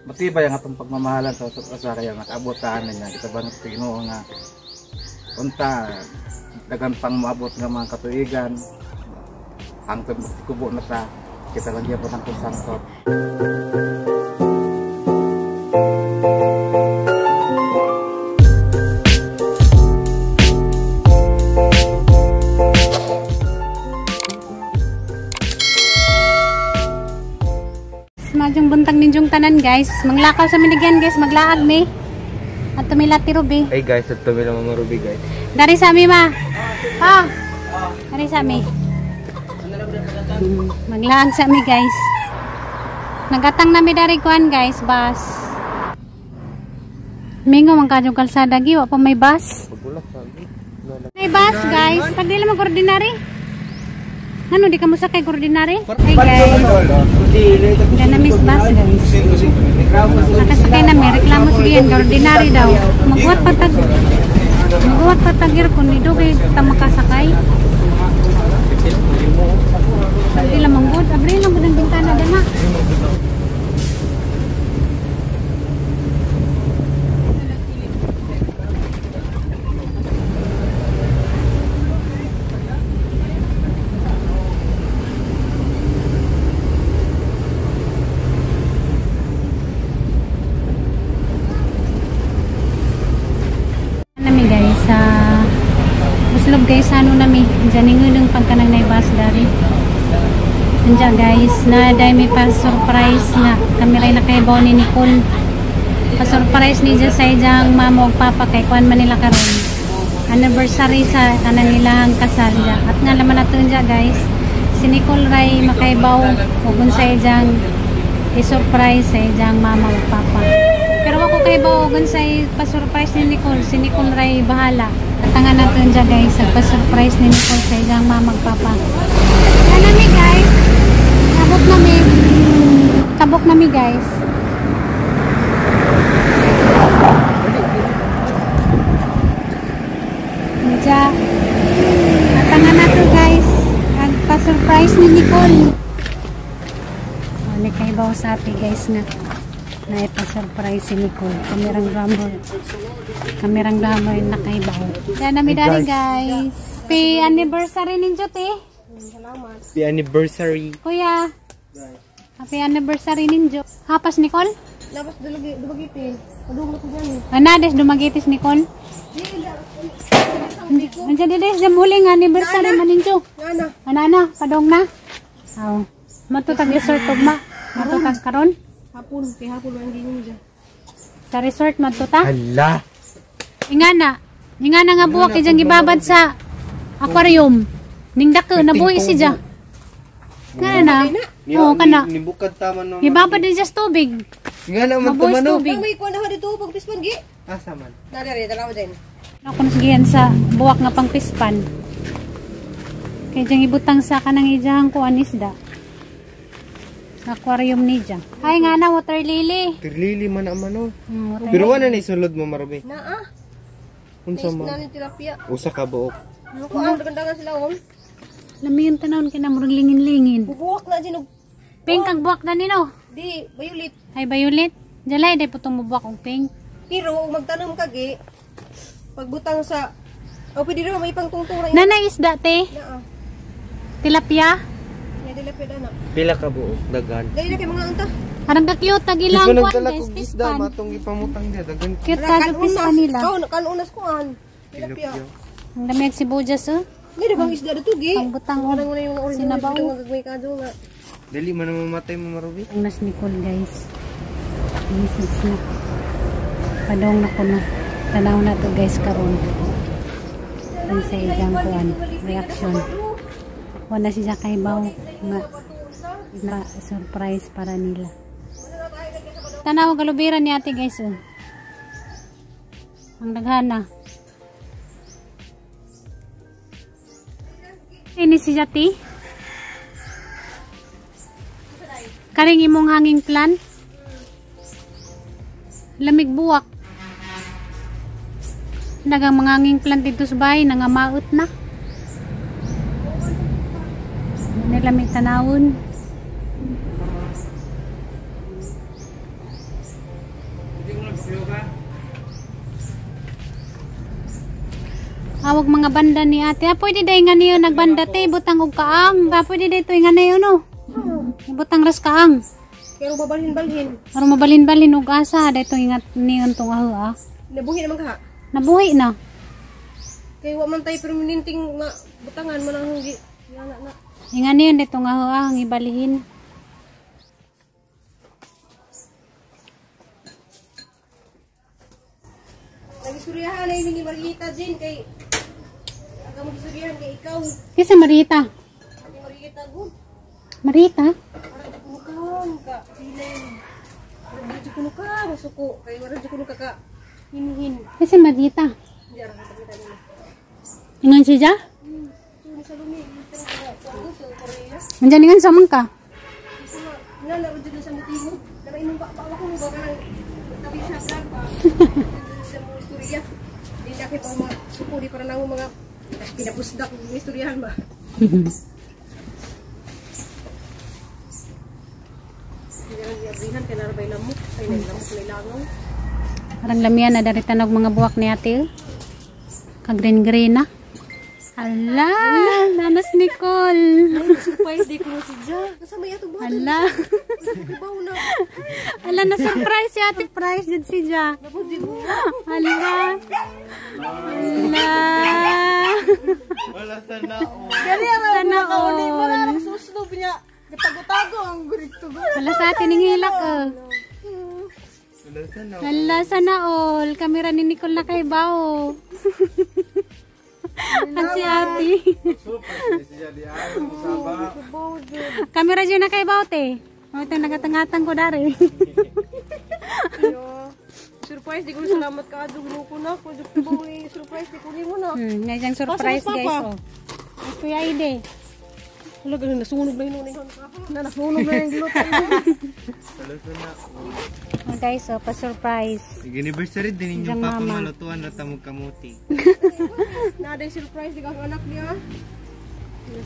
matibay ang atong pagmamahalan sa usa kaya nakabotahan niya kita ba sa Ginoo nga unta dagan pang maabot nga mga katuigan hangtod kubo na ta kita lang gyapon ang konsangkot. Majong buntag ninjong tanan guys. Manglakaw sa minigyan guys, maglaag mi. At tumila ti Ruby. Hey guys, at tumila mga Ruby guys. Dari sa mi ma. Dari sa mi. Maglaag sa mi guys. Nagatang nami dari kuan guys, bus. Mingo man kadyo kalsada gi, wa pa may bus. May bus guys, pag dili mo ordinary. Ano di ka mo sakay ordinary? Hey guys. Gana miss bus guys. Nakasakay na may reklamo siya ordinary daw. Magbuhat patagir kung nido kay ta makasakay. Hindi lang manggod. Abri lang mo ng bintana dama. Buslog guys, ano nami dyan yung pagkanang naibas dari dyan guys, na dahil may pa-surprise nga kami rin nakaibaw ni Nicole pa-surprise ni dyan sa idyang mama o papa kay kuan manila karon anniversary sa kanang nilang kasal dyan. At nga laman natin dyan guys, si Nicole ray makaibaw hugon sa idyang i-surprise sa idyang mama o papa, pero ako kaibaw hugon sa pa-surprise ni Nicole, si Nicole ray bahala. Tangan natin dyan guys, nagpa-surprise ni Nicole sa isang mamagpapa. Yan nami guys, kabok nami guys. Diyan, tangan natin guys, nagpa-surprise ni Nicole. Ni kay bawa sa atin guys na naipa-surprise si Nicole. Kamerang ramay nakaibaw. Yan nami dari guys. Happy anniversary ninyo te. Salamat. Happy anniversary. Kuya. Happy anniversary ninyo. Hapas Nicole? Labas dumagiti. Padunglo ko dyan eh. Anades dumagitis Nicole? Nandiyan dides jam huling anniversary man ninyo. Ana padong na. Aw. Matutag resort ugma. Matutag karon. Hapon lang din dyan. Sa resort matuta? Hala. Ingana nga buwak ijang gibabad sa aquarium. Ning dako nabuhi si ja. Kana na. Oo kana. Nibukad taman no. Gibabad di just tubig. Ingana man tumano. May kuan na dito pag pispan gi. Asa man. Nari dalawa din. Ako nasigihan sa buwak nga pangpispan. Kay jang ibutang sa kanang ijang kuan isda. Aquarium ni dyan. Ay nga na, water lily. Water lily man naman no. Pero wala na isulod mo Marubi. Naa. Unsa man? Nanin tilapia. Usa ka buok. Ano ko ang dagandagan sila om? Lami yung tanawon kina murag lingin-lingin. Bubuwak na dyan. Pink ang buwak na nino. Di, violet. Ay violet. Jalay day putong mubuwak og pink. Pero magtanong kagi pagbutang sa pwede rin may pang tungtura. Nanay isda te. Naa. Tilapia. Tilapia dana. Pila ka buok dagan. Dali na kay mga anta. Arang ka-cute tagilang Guys, kuan guys, isda pispan. matong ipamutang dia dagan. Cute tag pispan nila. Kalunas ko an. Tilapia. Ang dami si Bujas oh. Hindi bang isda dito gi. Pangbutang oh. Parang yung original Sinabaw. gagawin ka do nga. Dali man mamatay mo Marubi. Ang nas Nicole guys. Message na. Padong na ko na. Tanaw na to guys karon. Ang sa ijang kuan reaction. Wala siya kay baw nga na surprise para nila. Tanaw galubiran ni ate guys oh. Ang daghana. Ini si Jati. Karing imong hanging plan. Lamig buwak. Nagang mga hanging plan dito sa bahay nangamaot na. Nilamig tanawon. Awag mga banda ni ate. Pwede day nga niyo nagbanda te. Butang og kaang. Pwede day ito nga niyo no. Butang ras kaang. Pero mabalhin-balhin. Para mabalin-balin og asa. Dito ingat niyon tong aho Nabuhi naman ka. Nabuhi na. Kaya wa man tayo permanenting nga butangan mo nang hindi. Na. Ingan niyon dito nga ang ibalihin. Nagisuryahan na ni Marita Jin kay aga mo gisuryahan kay ikaw. Kisa Marita. Ni Marita go. Marita? Para kuno ka feeling. Para kuno ka masuko kay wala kuno ka hinihin. Kisa Marita. Diara ka kita nila. Ingan siya? Ni sa lumi sa Korea. Nandiyan ingan sa man ka. Nala ro dito sa motibo. Dara imong ba ko mo ba kanang tabi sa vlog ba. Sa mo istorya. Di na kay pa masuko di para nang mga pinapusdak ng istoryahan ba. Parang lamian na dari tanog mga buwak ni ate. Ka-green-green na. Hala, nanas Nicole. Surprise di ko si Ja. Kasama yato ba? Hala. Hala na surprise si ate price jud si Ja. Hala. Hala. Wala sana o. Sana all. Marang suslob niya. Gatago-tago ang gurito go. Hala sa atin ng hilak Wala sana o. Hala sana all. Kamera ni Nicole na kay bao. Ang si ate. Super, siya di ayaw mo saba. Kamera dyan na kay bao te. O ito nagatangatan ko dari. Surprise di ko salamat ka adto ko na ko jud ko surprise di ko mo na. Nga siyang surprise guys oh. Ay, Kuya Ide. Wala ganun nasunog na yun. Nasunog na yung gilot. Wala sana o. Oh, guys, oh, pa-surprise. Anniversary din Diyan, yung papa mama. malutuan na tamog kamuti. Naday surprise di ka ang anak niya.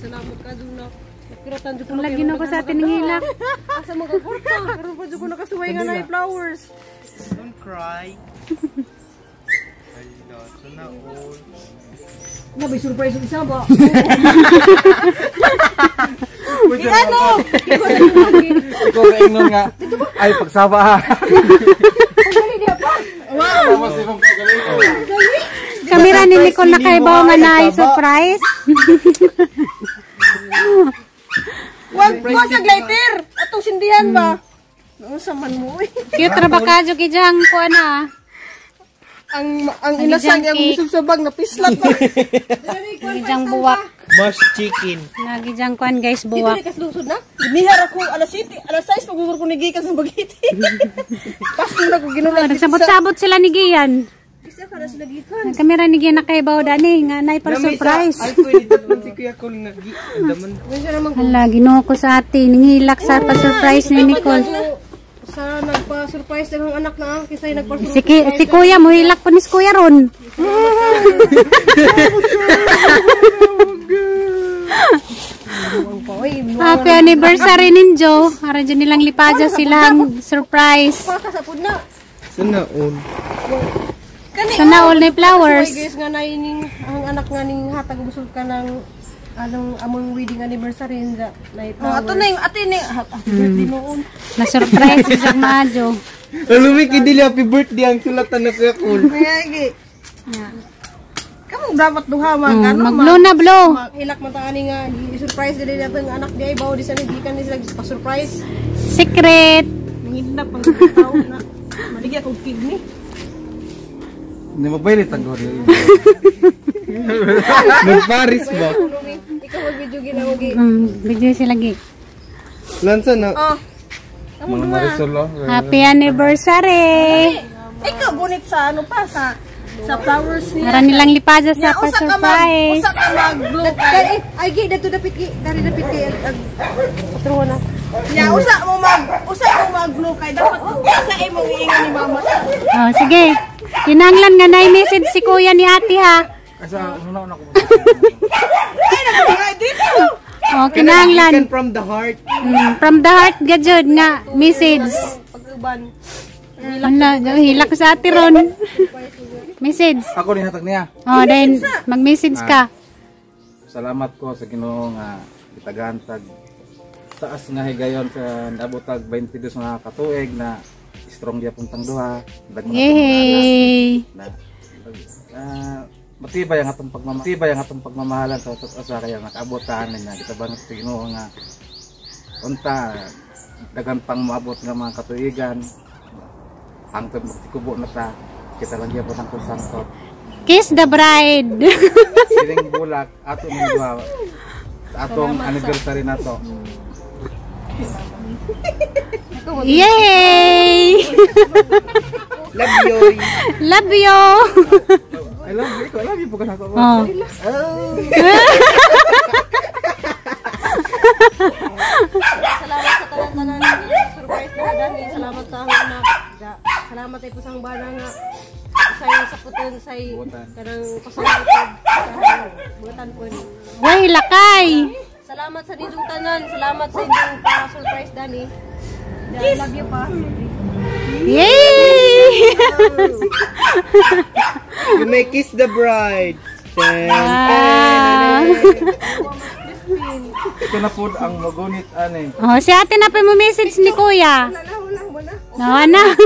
Salamat ka doon na. Nakiratan dyan ko Ang lagi na ko sa atin ng hilak. Asa magkakurta. Karoon pa dyan ko nakasuway nga na yung flowers. Don't cry. Ay, sana all. Nabay surprise yung isa ba? Ano? Ikaw ka ingnon nga. Ay, pagsaba ha. Wow! Kamera ni Nicole na kay bao nga na surprise. Wag mo sa glider! Atong sindihan ba? Ano saman mo eh? Cute ra ba kadyo kijang ko na. Ang inasang yung musubsabag na pislat pa. Kijang buwak. Mashed chicken. Nagijang kuan guys Dito buwak. ni kaslusod na. Ginihar ako alas 7, alas 6 pagbugur ko ni Gikas ng bagiti. Pas na ko ginulat. Nagsabot-sabot sila ni Gian. Isa ka na sila gikan. Ang kamera ni Gian na kay bao dani nga nay para surprise. Ay, pwede naman si Kuya Col nga. Daman. Ganyan naman ko. Hala, ginuo ko sa atin. Nangilak sa pa-surprise ni Nicole. Sa nagpa-surprise ng anak na kisay Si, nagpa-surprise. si Kuya, muhilak po ni si Kuya ron. Happy anniversary ninyo. Ara dyan nilang lipaja silang surprise. Pakasapod na. Sana all. Sana all na flowers. Guys nga na ining ang anak nga ning hatag busog ka ng anong among wedding anniversary na flowers. Ato na yung ate ni happy birthday noon. Na surprise sa Madjo. Alumik, hindi happy birthday ang sulatan na Kuya Col. Mayagi. Kamu dapat duha man Mag-blow na blow. Hilak man ta ani nga i-surprise dili nato ang anak di ay bawo di sa gikan ni sila pa-surprise. Secret. Ngidna pang tao na. Maligya kog kidney. Hindi magbaylit ang gori. Nag-Paris ba? Ikaw mag-video ginawagi. Video sila gi. Lansa na. Oh. Kamu Mga duha. Marisol oh. Happy anniversary. Ikaw bunit sa ano pa sa flowers niya. Ara nilang lipaja sa pa-surprise. Usa ka mag-blow kay. Ay gi dato dapit gi, dari dapit kay patro na. Ya usa mo mag-blow kay dapat sa imong iingon ni mama. Oh, sige. Kinanglan nga na message si Kuya ni ate ha. Asa una ko. Ay nagay dito. Oh, kinanglan. From the heart. From the heart gajud nga message. Pag-uban. Wala, hilak ko sa ate ron. Message. Ako rin hatag niya. Oh, then mag-message ka. Salamat ko sa Ginoo nga gitagaan tag taas nga higayon sa naabot tag 22 nga katuig na strong gyapon tang duha. Yay! Na matibay ang atong pagmamahalan sa usa sa kaya nakaabot ta anin nga gitabangot sa Ginoo nga unta dagan pang moabot nga mga katuigan. Hangtod magtikubo na ta, kita lang gyapon ang kusangkot. Kiss the bride. Siling bulak ato ning duha sa atong anniversary nato. Yay! Love you. Love you. I love you po kana ko. Oh. Salamat sa tanan-tanan surprise na dani. Salamat sa anak. Salamat ay pusang bana nga say sa puton say kanang pasalamat butan po. Way lakay. Salamat sa inyong tanan. Salamat sa inyong pa-surprise dani. I love you pa. Yay! You may kiss the bride. Ah. Ito na po ang magunit ani. Oh, si ate na pa mo message ni kuya. Nawa na.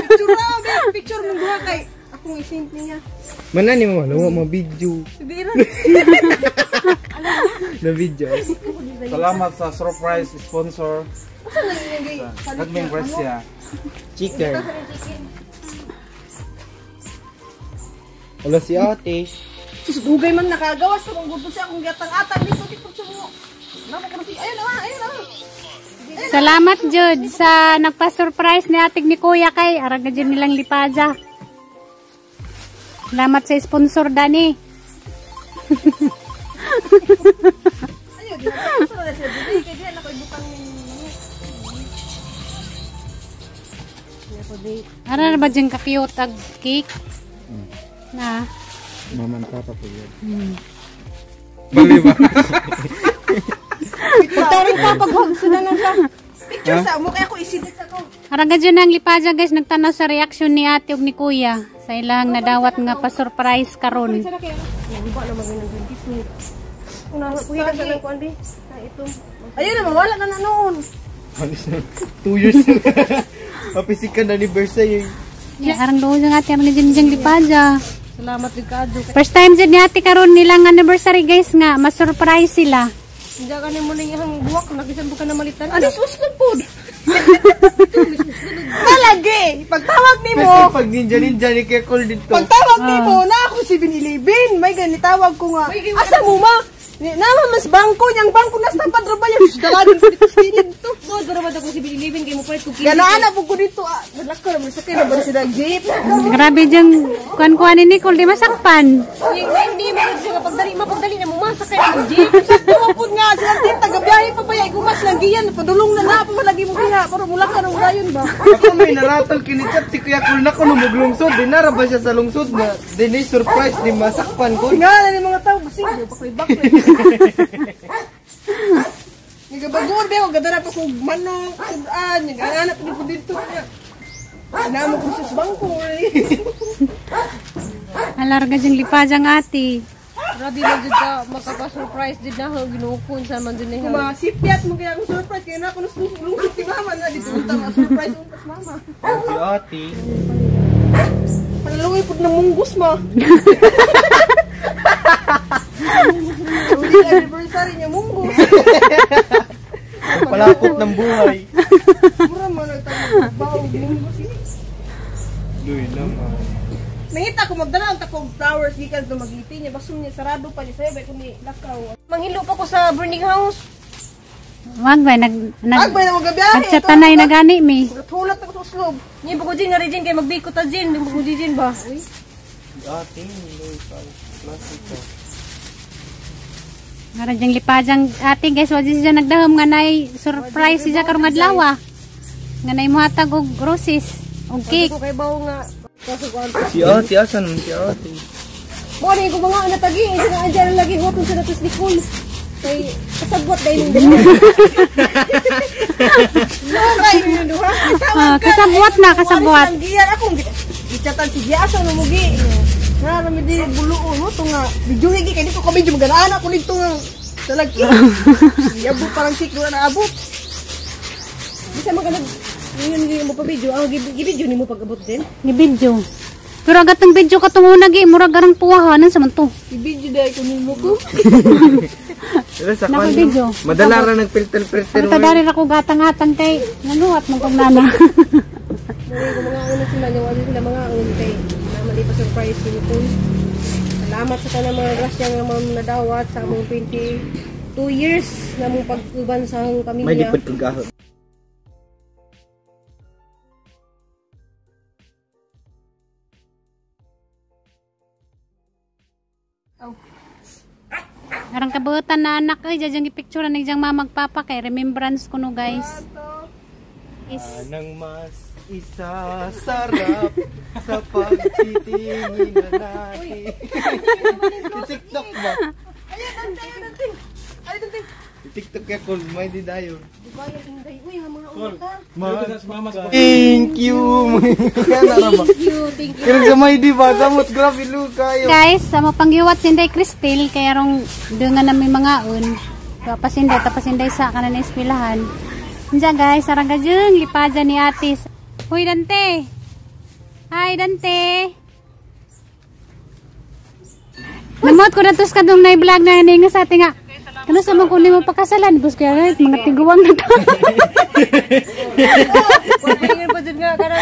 Picture mo duha kay akong isend niya. Mana ni mo wala mo video. Bira. Na video. Salamat sa surprise sponsor. Nagming Brescia. Chicken. Wala si ate. Dugay man nakagawas sa kung gusto siya kung gatang-atang dito picture mo. Namo ko si ayun na. Salamat Jud sa nagpa-surprise ni ating ni kuya kay arag na dyan nilang lipaza. Salamat sa sponsor Dani. Ayun, gusto na siya dito kay diyan ako ibutang ni. Ara na ba dyan ka-cute ag cake? Na. Mama na papa po yun. Bali ba? Taring pa pag-hugso na lang siya. Picture sa mo kaya ako isidit ako. Arag na dyan ang lipaza guys, nagtanaw sa reaksyon ni ate ug ni kuya. Sa ilang nadawat nga pa-surprise karon. Sana kaya iba na magandang dito. Una ko hita sa nang kuandi. Ito. Ayun na mawala na noon. 2 years na. Mapisikan na anniversary. Yeah, arang luho nga ate arang na dyan lipaza. Salamat Ricardo. First time dyan ni ate karon nilang anniversary guys nga, ma-surprise sila. Hindi ka na mo na yung buwak. Nakisan mo ka na malitan. Ano? Suslod po. Malagi. Pagtawag ni mo. Pag ninja ni kaya call dito. Pagtawag ni mo na ako si Binilibin. May ganitawag ko nga. Asa mo ma? Naman mas bangko. Yang bangko nas tapad ra ba yan? Daladin ko dito sa sinid to. Mo, darabad ako si Binilibin. Kaya mo palit ko kilit. Ganaan po ko dito. Nalakar mo. Sakay na ba na sila jeep? Grabe dyan, kuhan-kuhan ni Nicole, di masakpan. Hindi mo siya mapagdali na mo masakay na jeep. Tumapod nga sila din. Tagabiyahe pa ba yan? Gumas lang giyan. Padulong na na. Palagi mo kaya. Para mula ka ng rayon ba? Ako may naratol kinikat si Kuya Kul na ko lumuglungsod. Dinara ba siya sa lungsod na dinay surprise di masakpan ko. Nga na yung mga tao. Kasi hindi pa ko'y bakit. Nagabagod ba ako. Ganda pa kong manok. Sudaan. Nag-aanap ko dito. Naamo ko sa bangko. Alarga dyan lipazang ate. Grabe na dyan ka. Makapa-surprise dyan na ako. Ginukun sa man dyan na yung masipyat mo kaya akong surprise. Kaya na ako nasulungkot si mama na. Dito punta ma-surprise mo pas mama. Si ate. Panalaway po ng munggus ma. Uli anniversary niya munggus. Palapot ng buhay. Mura mo nagtawag munggus eh. Duy naman. Nangita ko magdala ang takong flowers gikan sa magiti niya baso niya sarado pa niya sabi ko ni lakaw. Manghilo pa ko sa burning house. Wag ba, Agbay na magabiyahe. nagsatanay na gani mi. Hulat ako sa slob. Ni ba ko din nga rin kay magbikot ta din, mo ko din ba? Si ate. Duy pa. Klasika. Ngara dyan lipazang ate guys, wag siya nagdahom nga nay surprise siya karong adlaw. Nga nay muhatag og roses, og cake. Ko kay bawo nga kasukuan. Si ate, asan naman si ate? Mo ni ko mga natagi, isa nga andyan lagi hotong sa datos ni Kul. Kay kasabot dahil yung duha. Lugay yung duha. Kasabot na, kasabot. Ang giyan ako. Gichatan si Giaso na mugi. Narami di buluon mo. Ito nga. Video higi. Kaya dito kami yung maganaan ako dito nga. Talagi. Iabot parang siklo na abot. Bisa magandang. Ngayon mo pa video. Gibidyo ni mo pag-abot din. Gibidyo. Pero agad ng video ka itong unag murag garang puwahanan sa man to. Gibidyo dahil kunin mo ko. Nakabidyo. Madala ra nagpilter-filter. Ito dahil ako gatang-gatang kay nanuhat mong kong nana. Mga una sila niya. Wala sila mga una kay namali pa surprise ni Nicole. Salamat sa tanang mga grasya nga mga nadawat sa among 22 years na mong pag-uban sa among pamilya. May lipad kong gahot. Arang kabutan na anak ay jajang gipicture na jang mamagpapa kay remembrance kuno guys. Anang mas isasarap sa pagtitingin na natin. TikTok ba? Ay, dante. TikTok ya kung may di dayo. Diba yung inday? Uy, mga umaga. Thank you. Thank you. Kaya sa may di ba? Samot grabe kayo. Guys, sa mapanggiwat sinday Cristel kay arong dungan na may mga un. Pasinday tapasinday sa kanan eskwelahan. Diyan guys, arang gajung lipaja ni Atis. Hoy Dante. Hi Dante. Namot ko na tos kadung na i-vlog na nga sa ating nga. Kano sa mga kunin mo pakasalan? Gusto kaya rin, mga tiguang na to. Pagpingin pa dyan nga ka na.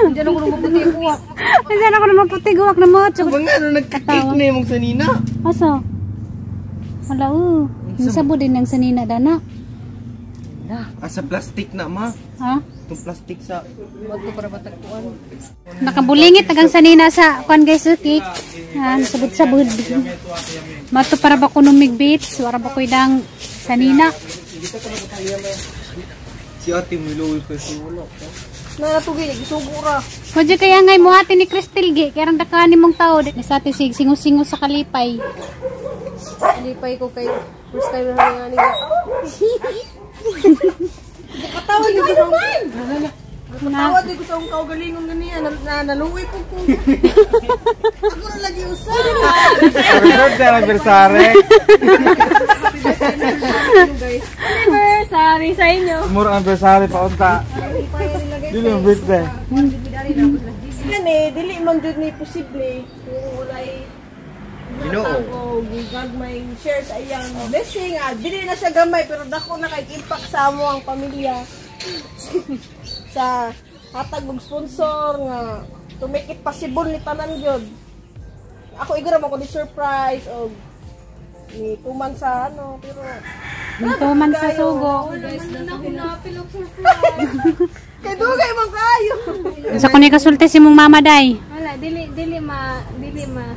Diyan ako nung maputi ang uwak. Diyan ako naman putiguwak na mo. Mga ano nagkakik na yung sanina. Asa? Wala Nasabo din ng sanina dana. Asa plastic na ma. Ha? Itong plastic sa... Magpo para matagpuan. Nakabulingit tagang sanina sa kwan guys cake. Sabud-sabud. Mato para ba ko numigbits, para ba ko idang sanina. Si ate mo iluwi ko si wala. Nanatugi, gisugura. Kudyo kaya ngay mo ate ni Cristel gi, kaya rang dakani mong tao. Ni sa ate singo-singo sa kalipay. Lipay ko kay first time na nga niya. Katawad yung gusto Katawad yung gusto kong kaugalingon nga niya. Naluwi po ko. Ako na lagi usap. Record sa anniversary. Anniversary sa inyo. Muro anniversary pa unta. Dili yung birthday. Dili man dyan ni posible. Kung wala'y Ginoo. God may share sa iyang blessing. Dili na siya gamay pero dako na kay impact sa amo ang pamilya. Sa hatag og sponsor nga to make it possible ni tanan gyud. Ako igura mo ko ni surprise og ni tuman sa ano pero Tuman sa sugo. kay dugay man kayo. Sa kunin kasulti si mong mama day. Wala, dili ma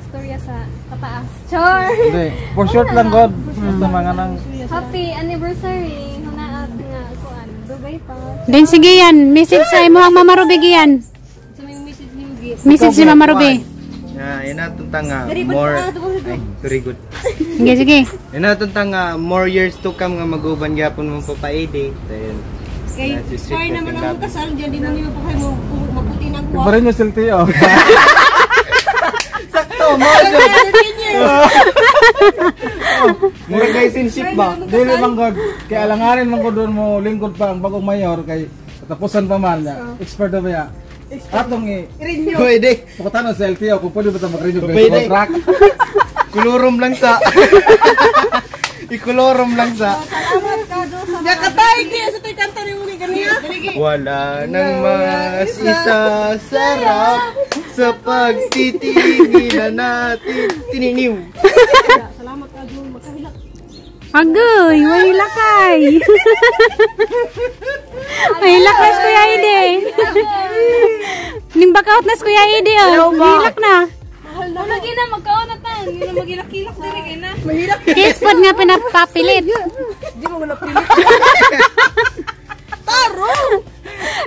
storya sa pataas. Char. Hindi, for short lang god. Ito mga nang Happy anniversary. Hunaat nga kuan. Dugay pa. Then sige yan, message sa imo ang Mama Ruby giyan. Sa may message ni Ugi. Message si Mama Ruby. yan natutang more ay very good. Sige sige. Yan natutang more years to come nga mag-uban gyapon mo papaide. Then Kay sorry naman ang kasal diyan di na niyo po kayo maputi ng kuha. Iba rin yung silti oh. Sakto, mo. Mura kay sinship ba? Dili man god. Kaya alanganin man ko doon mo lingkod pa ang bagong mayor kay tapusan pa man na. Expert ba ya? Atong Renew. pwede. Pakatan sa LTO kung pwede ba ta mag-renew contract. Kulurom lang sa. Ikulurom lang sa. Salamat ka do sa yakatay kaya sa tay kanta ni Ugi kaniya. Wala nang mas isasarap sa pagtitingin na natin. Tininiw. Salamat ka do makahilak. Agoy, way lakay. Way lakas Kuya Ide. Ning bakaut nas Kuya Ide oh. Hilak na. Mahal na lagi na magkaunatan. Hindi na magilak-ilak diri kay na. Mahirap. Kispod nga pinapapilit. Di mo na pilit. Taro.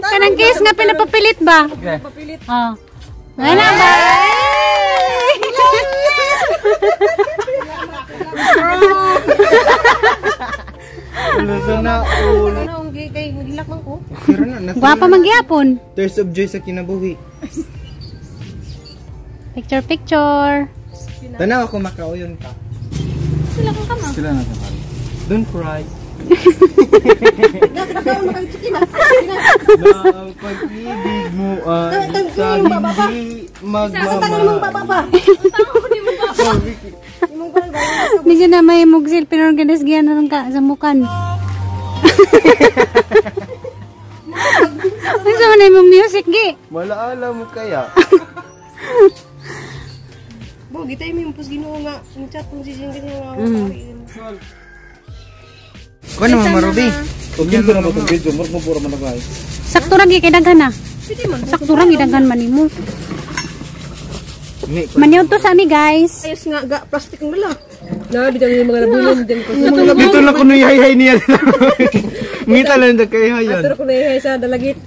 Kanang kiss nga pinapapilit ba? Papilit. Oh. Wala ba? Luso na ulo. Ano, ang kay magilak man ko. Pero na, Guwapa magyapon. tears of joy sa kinabuhi. Picture. Tanaw ako makauyon ka. Sila na sa pare. Don't cry. Nakakaon makang Na ang pag-ibig mo ay sa hindi magmamahal. Hindi siya na may mugsil, pinorganis giyan na lang ka sa mukan. Ano sa manay mong music, Gi? Malaala mo kaya? Bo, gitay mo yung pus Ginoo nga. Yung chat kung si Jing ganyan nga. Kuha naman Marubi. Kung ginto na mo itong video, mo pura man na Sakto ra gi kay daghan na. Sakto ra gi daghan man nimo. Manyaw to sa ami, guys. Ayos nga, plastic ang dala. Bitaw yung mga nabulon din ko. Dito na ko nuyahay niya. Ngita lang na kay hayan. Aturo ko na ihay sa dalagit.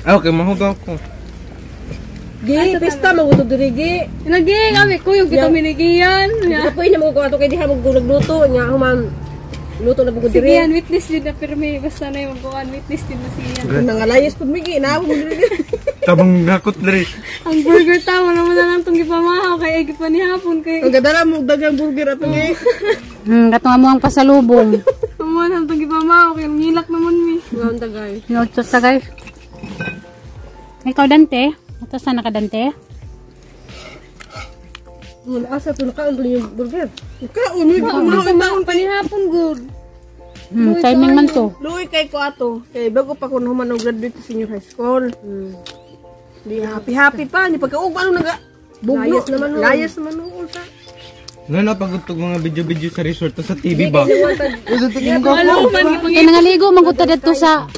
Okay, mahugaw ko. Gi, pista magutod diri gi. Lagi kami kuyog kita minigiyan. Kapoy na mo ko ato kay diha magluto nya human luto na bugod Sige diri. yan, witness din na pirmi. Basta na yung magkuhan, witness din na siya. Nangalayas pud migi na mo diri. Tabang nakot diri. Ang burger tama naman na lang itong gipamahaw kay Egi pa ni hapon kay Ang gadara mo dagang burger ato gi. Katunga mo ang pasalubong. Amuan ang itong gipamahaw kay ngilak naman mi. Ngaon tagay. Notos sa guys. Ikaw, Dante? Ito sana ka, Dante? Wala asa to nakaon yung burger. Kaon mi Gipamahaw pa ni hapon good. Timing man to. Luoy kay ko ato. Kay bago pa ko human og graduate sa senior high school. Di happy pa ni pagkaugma ano naga. Layas naman no. Layas naman no sa. Nga napagutog mga video-video sa resort sa TV ba? Ito tingin ko Alam man Kaya nangaligo, magkuta dito sa